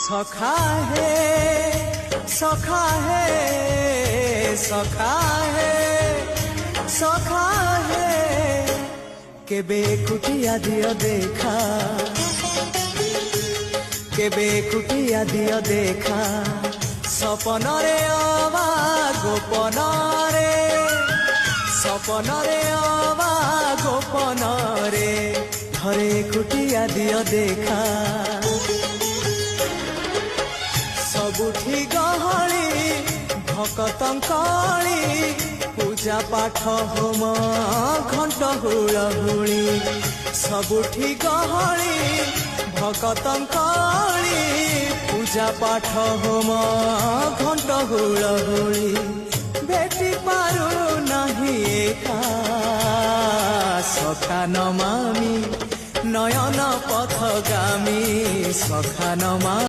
सखा है सखा है सखा है सखा है केबे कुटिया दियो देखा केबे कुटिया दियो देखा सपनरे अवा गोपनरे सपनरे अवा गोपनरे थरे कुटिया दियो देखा सबुठी गहली भकतंकली पूजा पाठ होम घंट हुलहुली सबुठी गहली भकतंकली पूजा पाठ होम घंट हुलहुली भेटी पारु नहीं एका सखा नमामि नयन पथगामी सखा नमा।